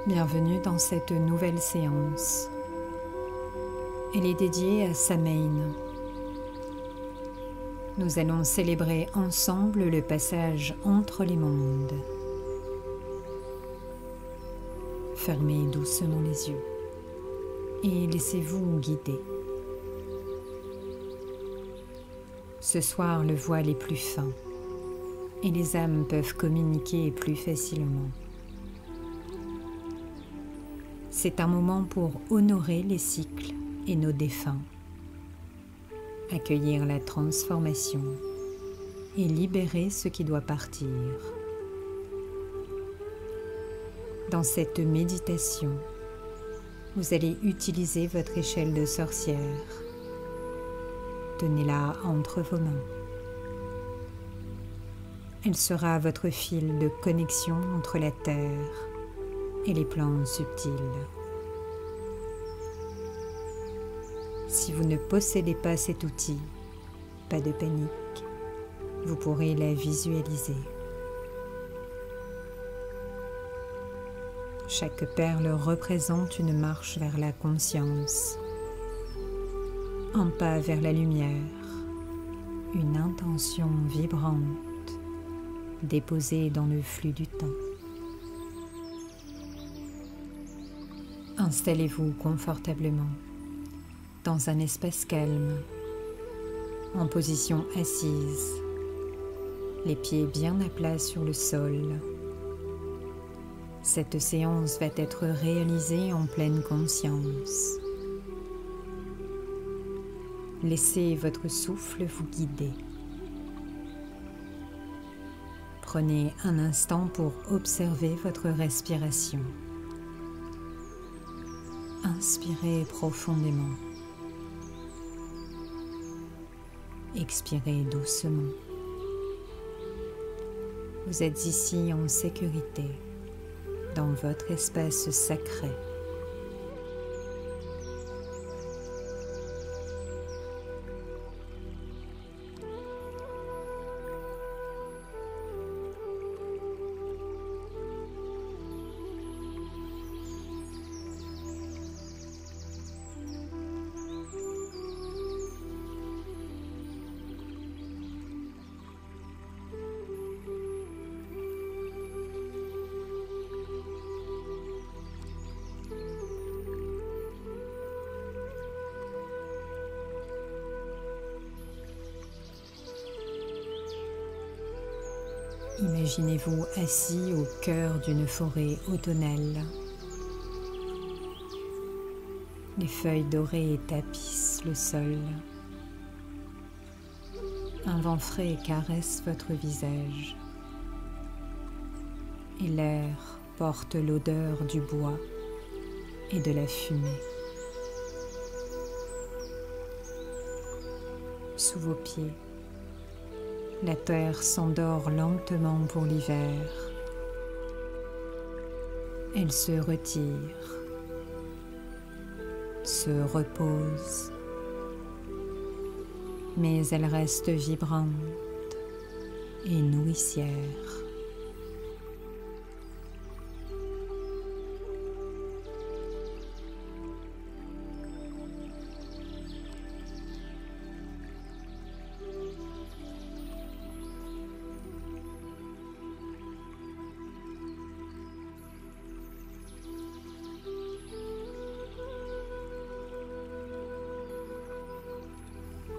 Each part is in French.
Bienvenue dans cette nouvelle séance. Elle est dédiée à Samhain. Nous allons célébrer ensemble le passage entre les mondes. Fermez doucement les yeux et laissez-vous guider. Ce soir, le voile est plus fin et les âmes peuvent communiquer plus facilement. C'est un moment pour honorer les cycles et nos défunts, accueillir la transformation et libérer ce qui doit partir. Dans cette méditation, vous allez utiliser votre échelle de sorcière. Tenez-la entre vos mains. Elle sera votre fil de connexion entre la terre et les plans subtils. Si vous ne possédez pas cet outil, pas de panique, vous pourrez la visualiser. Chaque perle représente une marche vers la conscience, un pas vers la lumière, une intention vibrante déposée dans le flux du temps. Installez-vous confortablement dans un espace calme, en position assise, les pieds bien à plat sur le sol. Cette séance va être réalisée en pleine conscience. Laissez votre souffle vous guider. Prenez un instant pour observer votre respiration. Inspirez profondément. Expirez doucement. Vous êtes ici en sécurité, dans votre espace sacré. Imaginez-vous assis au cœur d'une forêt automnale. Les feuilles dorées tapissent le sol. Un vent frais caresse votre visage. Et l'air porte l'odeur du bois et de la fumée. Sous vos pieds, la terre s'endort lentement pour l'hiver. Elle se retire, se repose, mais elle reste vibrante et nourricière.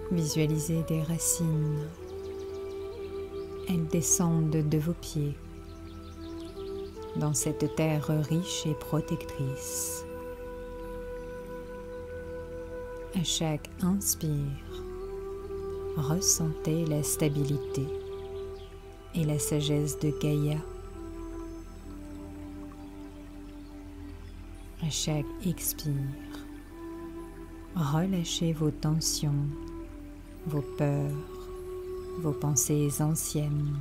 Visualisez des racines. Elles descendent de vos pieds dans cette terre riche et protectrice. À chaque inspire, ressentez la stabilité et la sagesse de Gaïa. À chaque expire, relâchez vos tensions, vos peurs, vos pensées anciennes.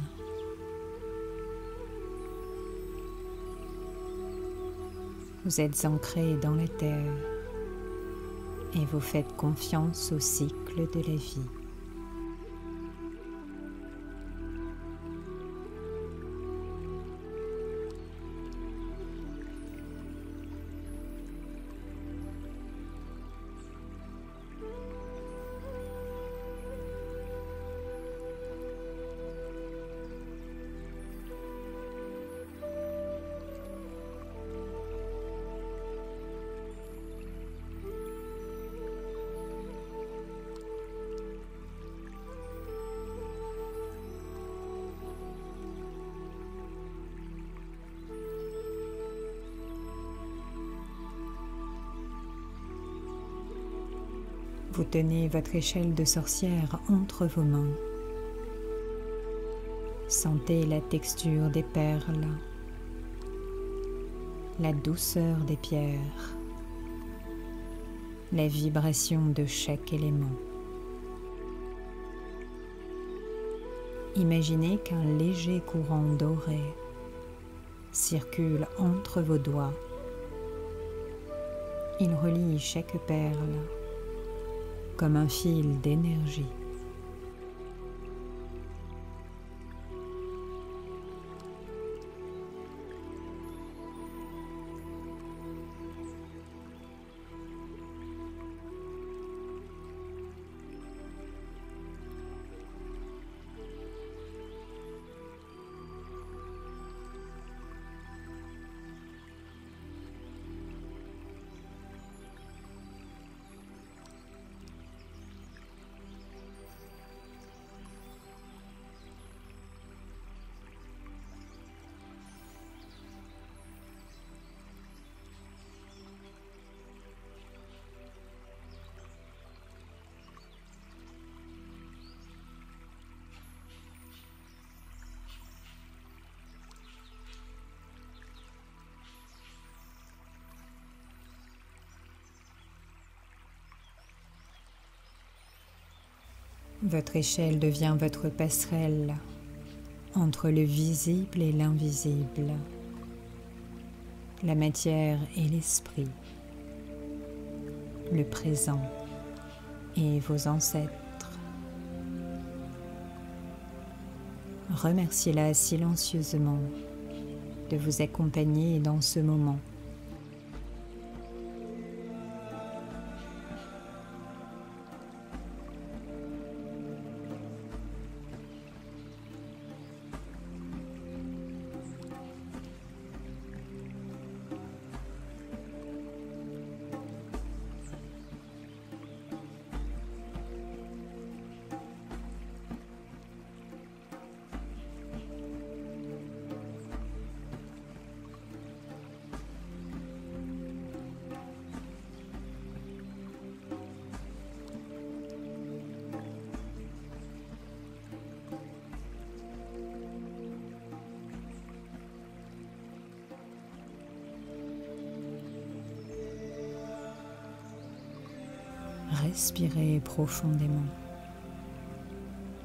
Vous êtes ancré dans la terre et vous faites confiance au cycle de la vie. Vous tenez votre échelle de sorcière entre vos mains. Sentez la texture des perles, la douceur des pierres, la vibration de chaque élément. Imaginez qu'un léger courant doré circule entre vos doigts. Il relie chaque perle comme un fil d'énergie. Votre échelle devient votre passerelle entre le visible et l'invisible, la matière et l'esprit, le présent et vos ancêtres. Remerciez-la silencieusement de vous accompagner dans ce moment. Respirez profondément.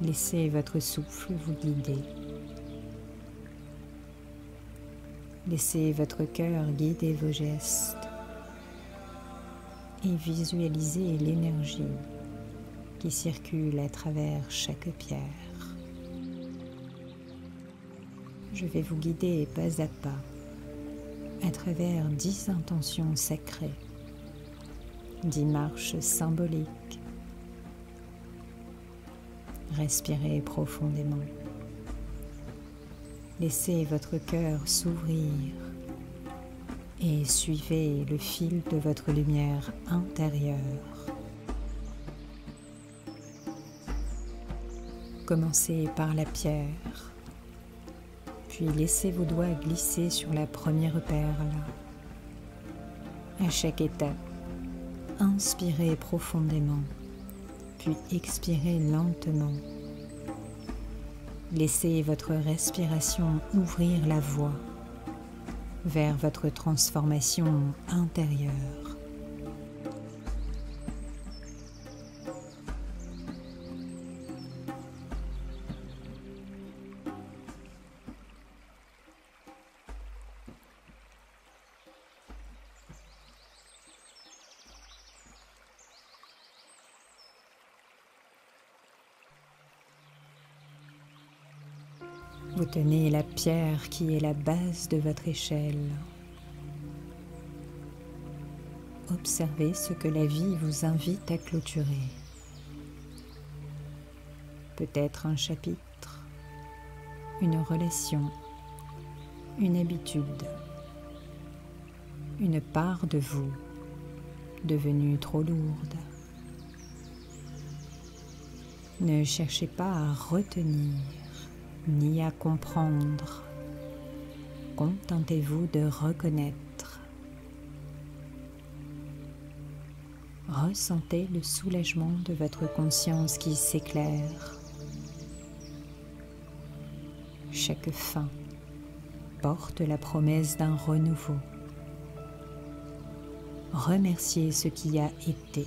Laissez votre souffle vous guider. Laissez votre cœur guider vos gestes et visualisez l'énergie qui circule à travers chaque pierre. Je vais vous guider pas à pas à travers 10 intentions sacrées, 10 marches symboliques. Respirez profondément. Laissez votre cœur s'ouvrir et suivez le fil de votre lumière intérieure. Commencez par la pierre, puis laissez vos doigts glisser sur la première perle. À chaque étape, inspirez profondément, puis expirez lentement. Laissez votre respiration ouvrir la voie vers votre transformation intérieure. Vous tenez la pierre qui est la base de votre échelle. Observez ce que la vie vous invite à clôturer. Peut-être un chapitre, une relation, une habitude, une part de vous devenue trop lourde. Ne cherchez pas à retenir ni à comprendre. Contentez-vous de reconnaître. Ressentez le soulagement de votre conscience qui s'éclaire. Chaque fin porte la promesse d'un renouveau. Remerciez ce qui a été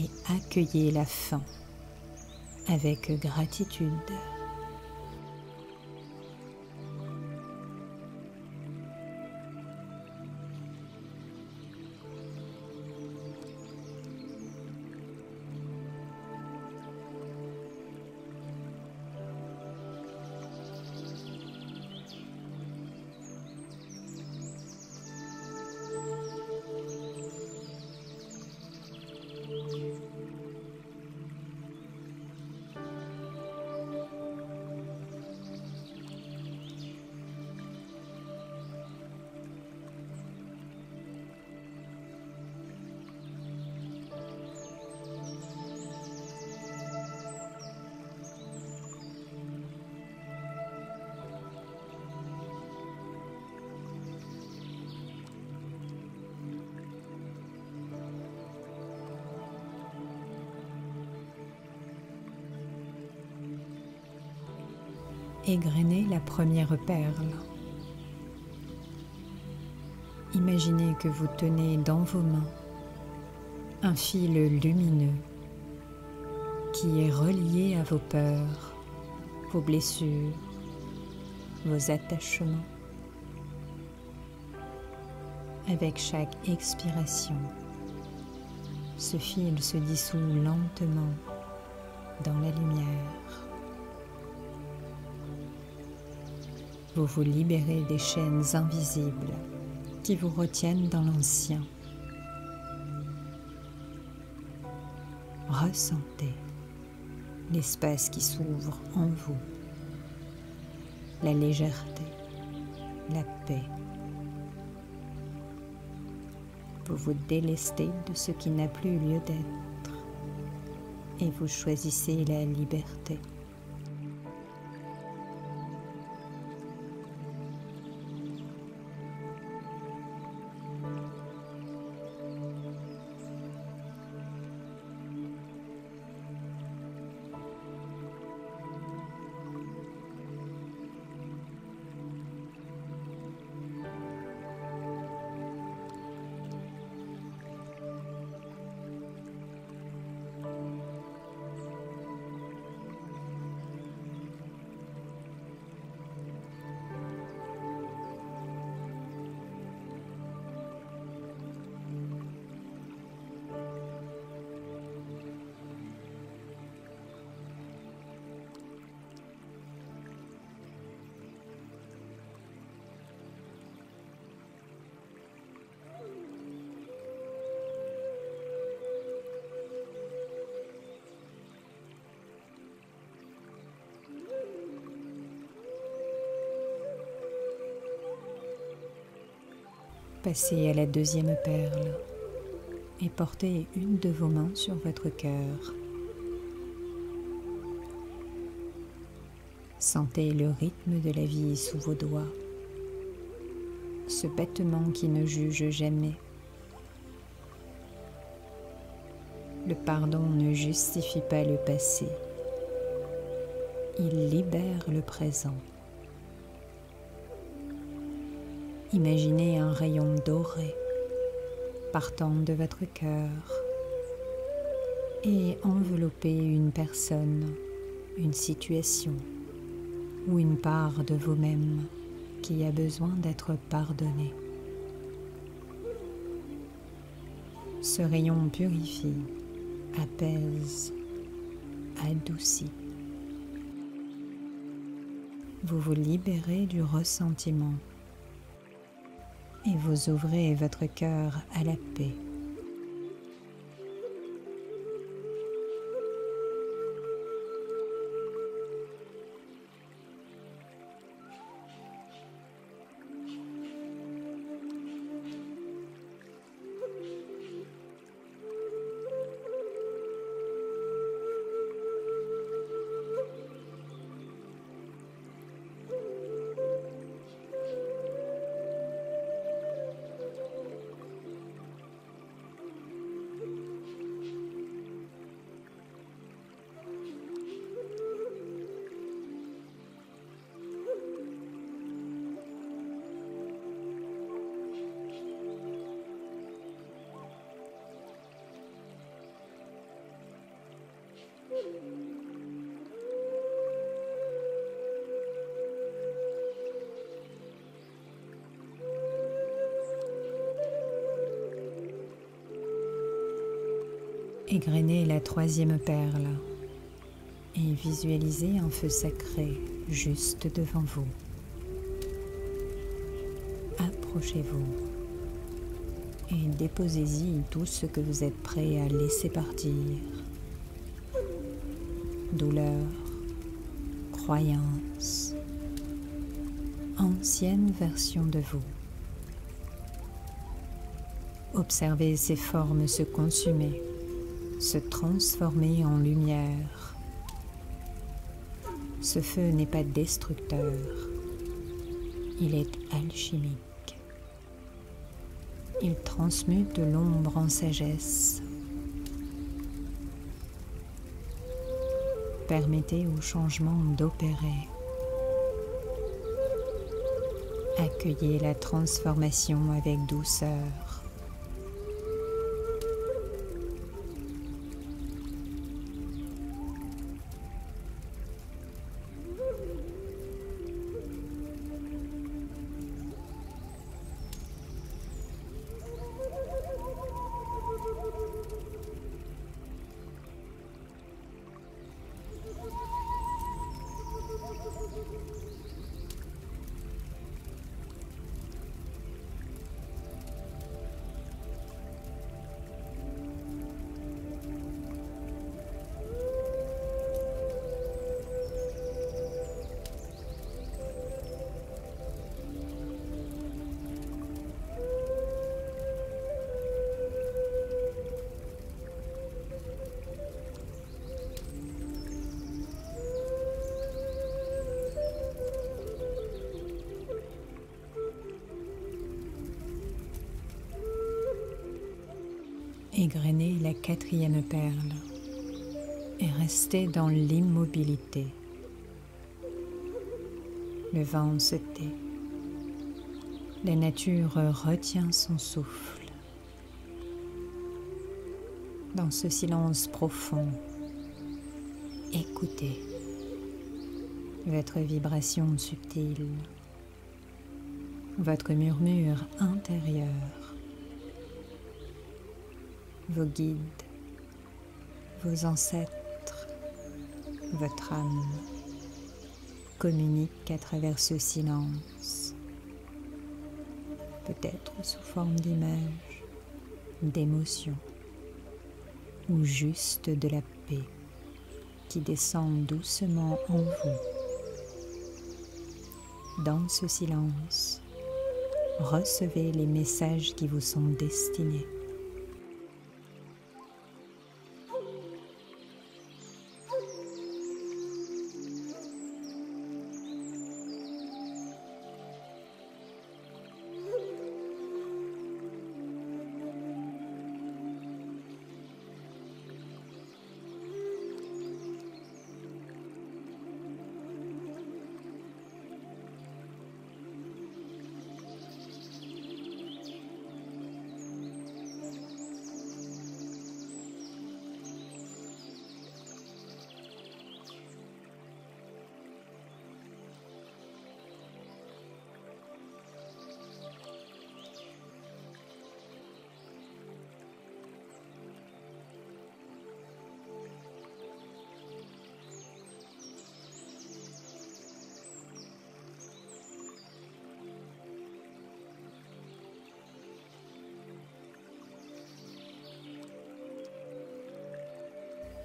et accueillez la fin avec gratitude. Égrenez la première perle. Imaginez que vous tenez dans vos mains un fil lumineux qui est relié à vos peurs, vos blessures, vos attachements. Avec chaque expiration, ce fil se dissout lentement dans la lumière. Vous vous libérez des chaînes invisibles qui vous retiennent dans l'ancien. Ressentez l'espace qui s'ouvre en vous, la légèreté, la paix. Vous vous délestez de ce qui n'a plus lieu d'être et vous choisissez la liberté. Passez à la deuxième perle et portez une de vos mains sur votre cœur. Sentez le rythme de la vie sous vos doigts, ce battement qui ne juge jamais. Le pardon ne justifie pas le passé, il libère le présent. Imaginez un rayon doré partant de votre cœur et envelopper une personne, une situation ou une part de vous-même qui a besoin d'être pardonnée. Ce rayon purifie, apaise, adoucit. Vous vous libérez du ressentiment et vous ouvrez votre cœur à la paix. Égrenez la troisième perle et visualisez un feu sacré juste devant vous. Approchez-vous et déposez-y tout ce que vous êtes prêt à laisser partir. Douleur, croyance, ancienne version de vous. Observez ces formes se consumer, se transformer en lumière. Ce feu n'est pas destructeur, il est alchimique. Il transmute l'ombre en sagesse. Permettez au changement d'opérer. Accueillez la transformation avec douceur. Égrenez la quatrième perle et restez dans l'immobilité. Le vent se tait. La nature retient son souffle. Dans ce silence profond, écoutez votre vibration subtile, votre murmure intérieur. Vos guides, vos ancêtres, votre âme communiquent à travers ce silence, peut-être sous forme d'images, d'émotions ou juste de la paix qui descend doucement en vous. Dans ce silence, recevez les messages qui vous sont destinés.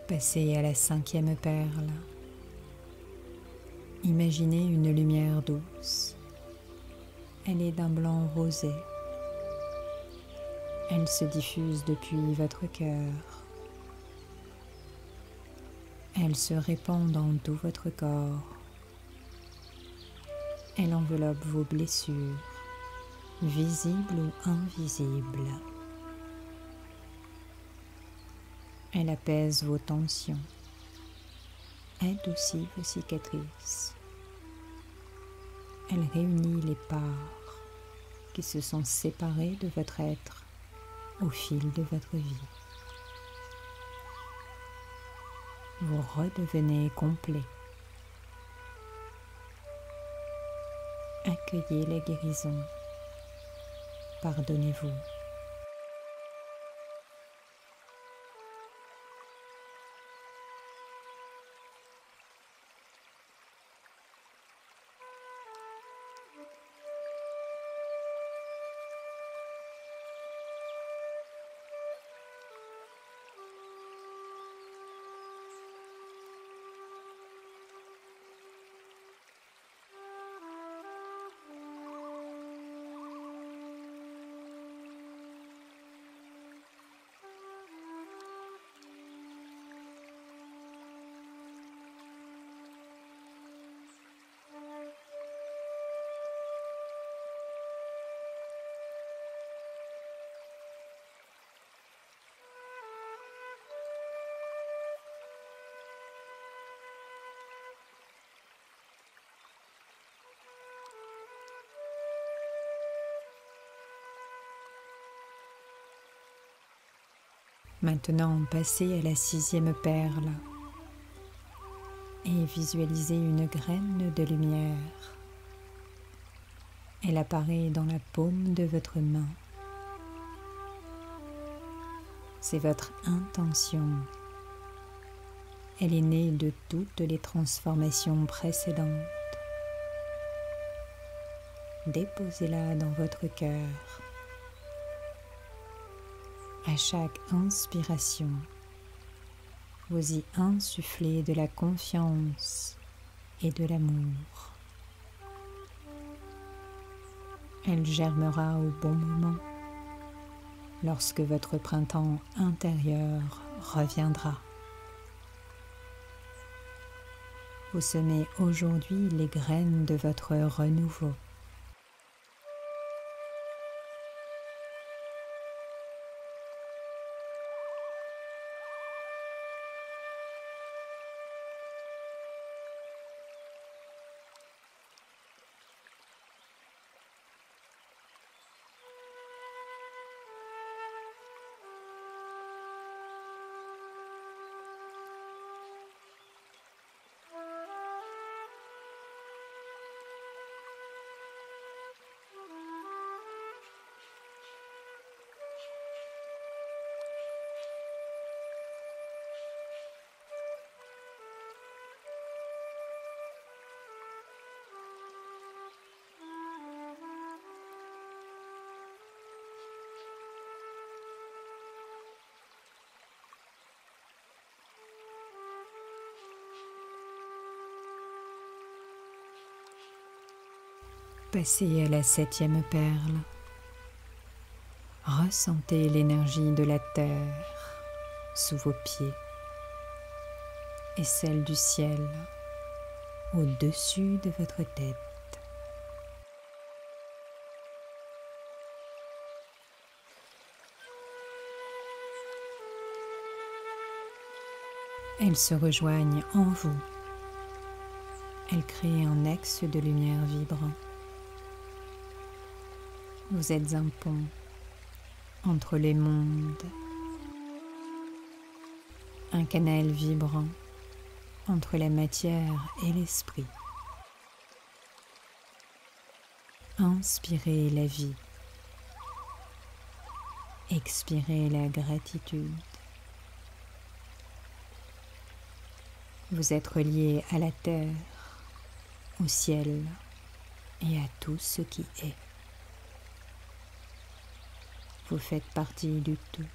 Passez à la cinquième perle. Imaginez une lumière douce. Elle est d'un blanc rosé. Elle se diffuse depuis votre cœur. Elle se répand dans tout votre corps. Elle enveloppe vos blessures, visibles ou invisibles. Elle apaise vos tensions, adoucit vos cicatrices. Elle réunit les parts qui se sont séparées de votre être au fil de votre vie. Vous redevenez complet. Accueillez la guérison. Pardonnez-vous. Maintenant, passez à la 6e perle et visualisez une graine de lumière. Elle apparaît dans la paume de votre main. C'est votre intention. Elle est née de toutes les transformations précédentes. Déposez-la dans votre cœur. À chaque inspiration, vous y insufflez de la confiance et de l'amour. Elle germera au bon moment, lorsque votre printemps intérieur reviendra. Vous semez aujourd'hui les graines de votre renouveau. Passez à la 7e perle. Ressentez l'énergie de la terre sous vos pieds et celle du ciel au-dessus de votre tête. Elles se rejoignent en vous. Elles créent un axe de lumière vibrant. Vous êtes un pont entre les mondes, un canal vibrant entre la matière et l'esprit. Inspirez la vie, expirez la gratitude. Vous êtes relié à la terre, au ciel et à tout ce qui est. Vous faites partie du tout.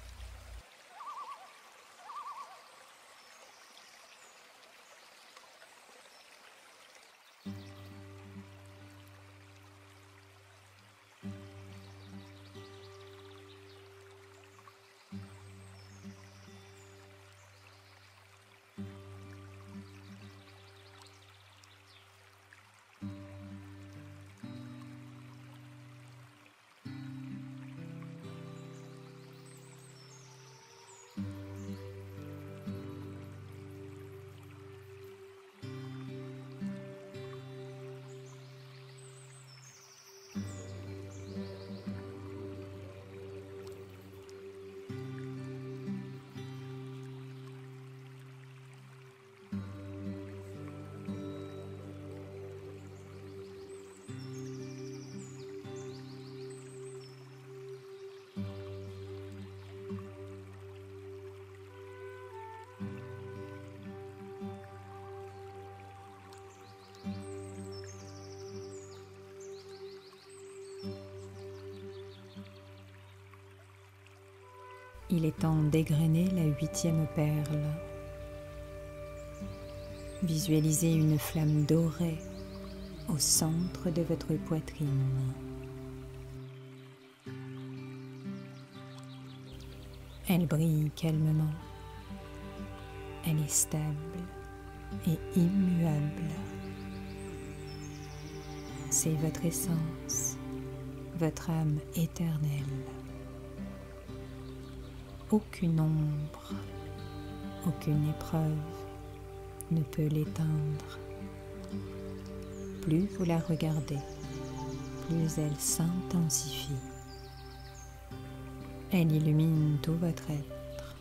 Il est temps d'égrener la 8e perle. Visualisez une flamme dorée au centre de votre poitrine. Elle brille calmement. Elle est stable et immuable. C'est votre essence, votre âme éternelle. Aucune ombre, aucune épreuve ne peut l'éteindre. Plus vous la regardez, plus elle s'intensifie. Elle illumine tout votre être,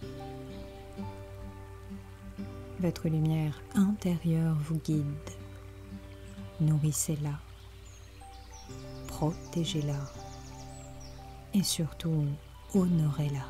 Votre lumière intérieure vous guide. Nourrissez-la, protégez-la et surtout honorez-la.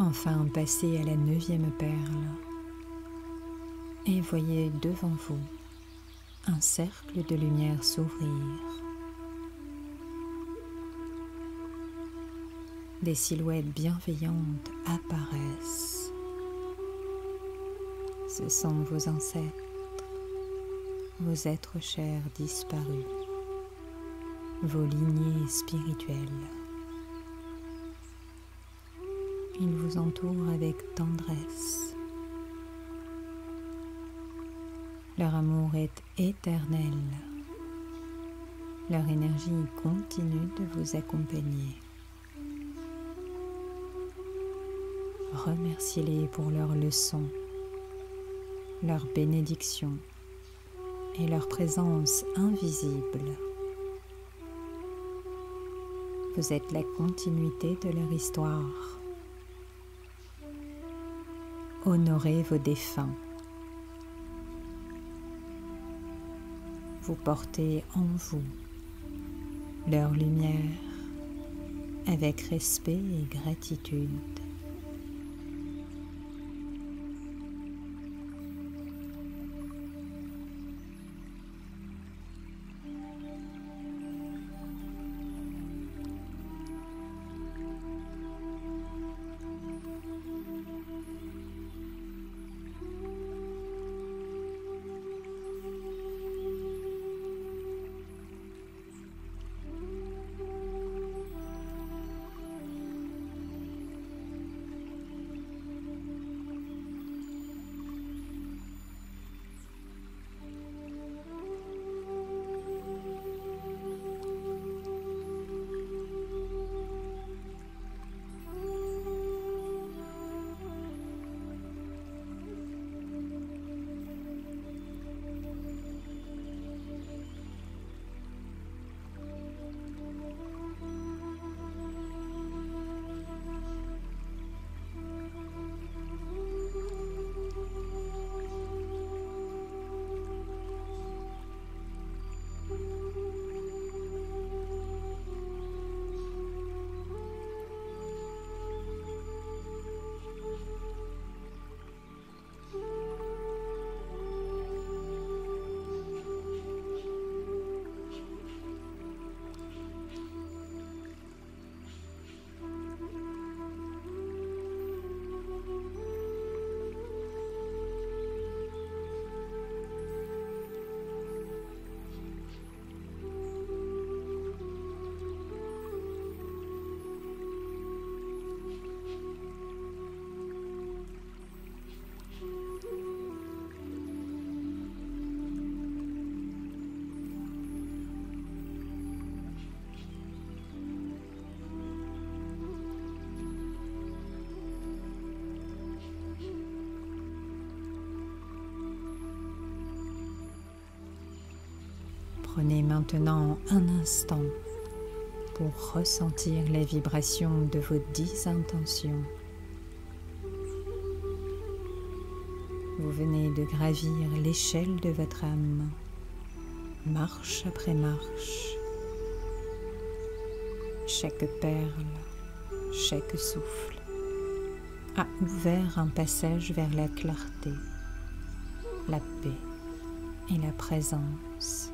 Enfin, passez à la 9e perle et voyez devant vous un cercle de lumière s'ouvrir. Des silhouettes bienveillantes apparaissent. Ce sont vos ancêtres, vos êtres chers disparus, vos lignées spirituelles. Ils vous entourent avec tendresse. Leur amour est éternel. Leur énergie continue de vous accompagner. Remerciez-les pour leurs leçons, leurs bénédictions et leur présence invisible. Vous êtes la continuité de leur histoire. Honorez vos défunts. Vous portez en vous leur lumière avec respect et gratitude. Prenez maintenant un instant pour ressentir les vibrations de vos 10 intentions. Vous venez de gravir l'échelle de votre âme, marche après marche. Chaque perle, chaque souffle a ouvert un passage vers la clarté, la paix et la présence.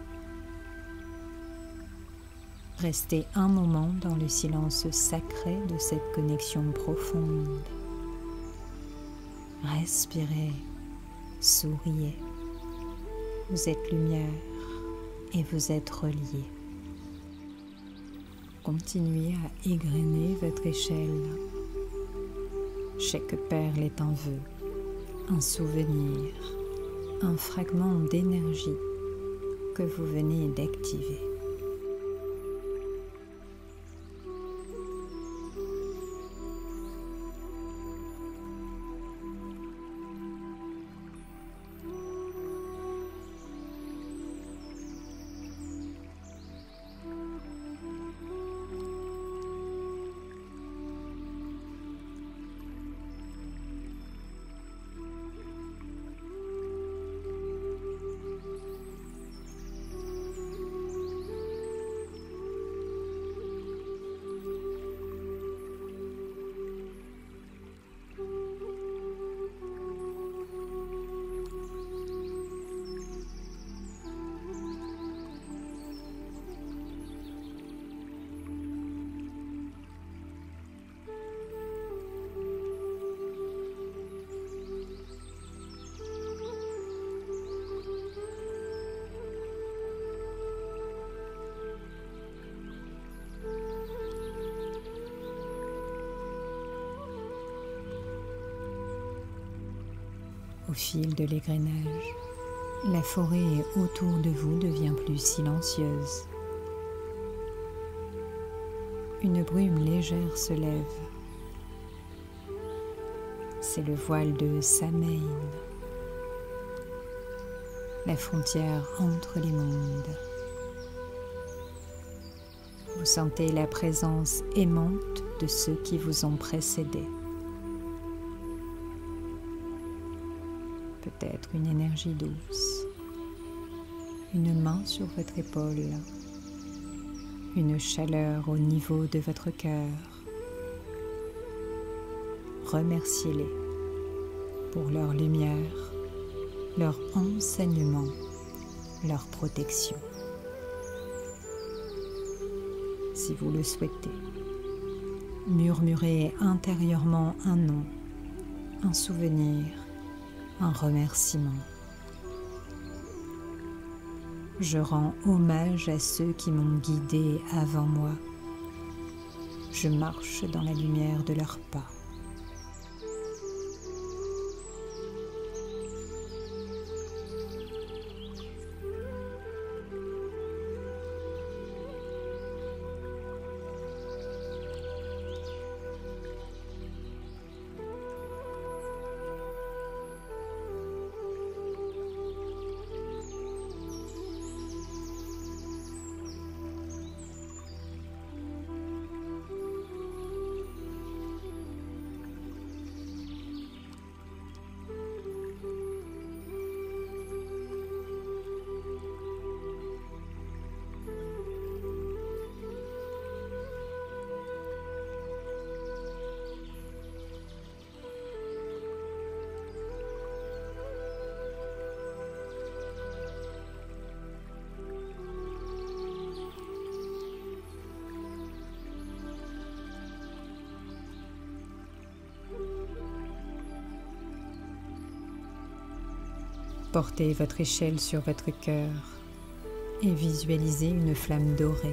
Restez un moment dans le silence sacré de cette connexion profonde. Respirez, souriez. Vous êtes lumière et vous êtes reliés. Continuez à égrener votre échelle. Chaque perle est un vœu, un souvenir, un fragment d'énergie que vous venez d'activer. Au fil de l'égrenage, la forêt autour de vous devient plus silencieuse. Une brume légère se lève. C'est le voile de Samhain, la frontière entre les mondes. Vous sentez la présence aimante de ceux qui vous ont précédés. Peut-être une énergie douce, une main sur votre épaule, une chaleur au niveau de votre cœur. Remerciez-les pour leur lumière, leur enseignement, leur protection. Si vous le souhaitez, murmurez intérieurement un nom, un souvenir, un remerciement. Je rends hommage à ceux qui m'ont guidé avant moi. Je marche dans la lumière de leurs pas. Portez votre échelle sur votre cœur et visualisez une flamme dorée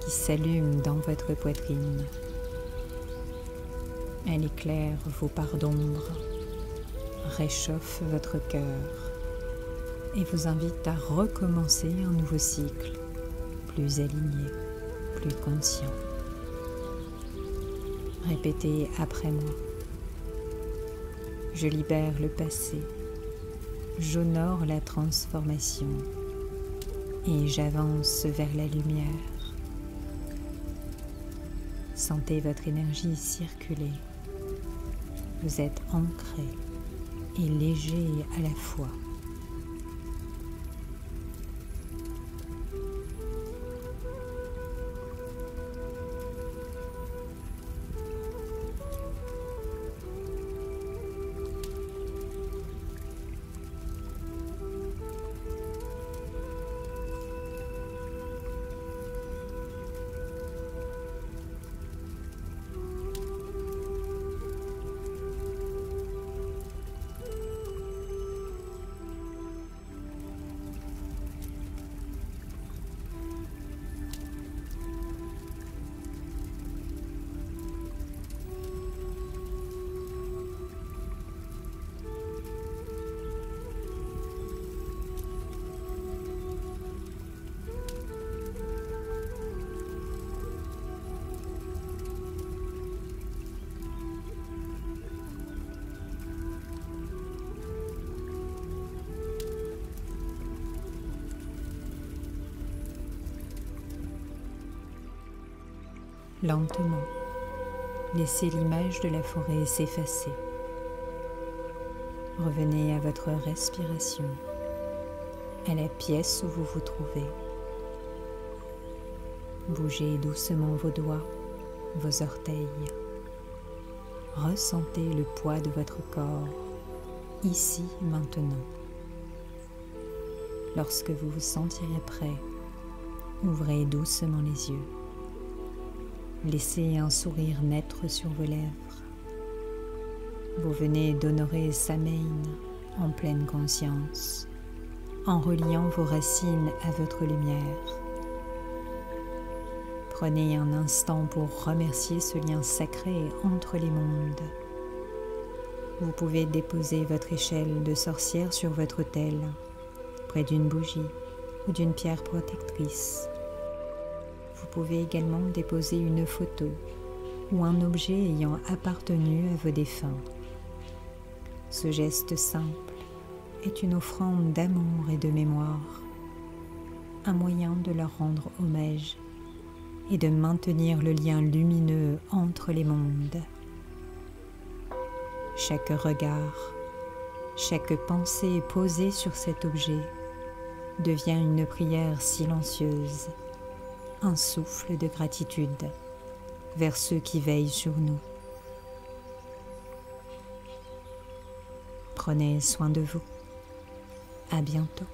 qui s'allume dans votre poitrine. Elle éclaire vos parts d'ombre, réchauffe votre cœur et vous invite à recommencer un nouveau cycle, plus aligné, plus conscient. Répétez après moi. Je libère le passé. J'honore la transformation et j'avance vers la lumière. Sentez votre énergie circuler. Vous êtes ancré et léger à la fois. Lentement, laissez l'image de la forêt s'effacer. Revenez à votre respiration, à la pièce où vous vous trouvez. Bougez doucement vos doigts, vos orteils. Ressentez le poids de votre corps, ici, maintenant. Lorsque vous vous sentirez prêt, ouvrez doucement les yeux. Laissez un sourire naître sur vos lèvres. Vous venez d'honorer Samhain en pleine conscience, en reliant vos racines à votre lumière. Prenez un instant pour remercier ce lien sacré entre les mondes. Vous pouvez déposer votre échelle de sorcière sur votre autel, près d'une bougie ou d'une pierre protectrice. Vous pouvez également déposer une photo ou un objet ayant appartenu à vos défunts. Ce geste simple est une offrande d'amour et de mémoire, un moyen de leur rendre hommage et de maintenir le lien lumineux entre les mondes. Chaque regard, chaque pensée posée sur cet objet devient une prière silencieuse, un souffle de gratitude vers ceux qui veillent sur nous. Prenez soin de vous. À bientôt.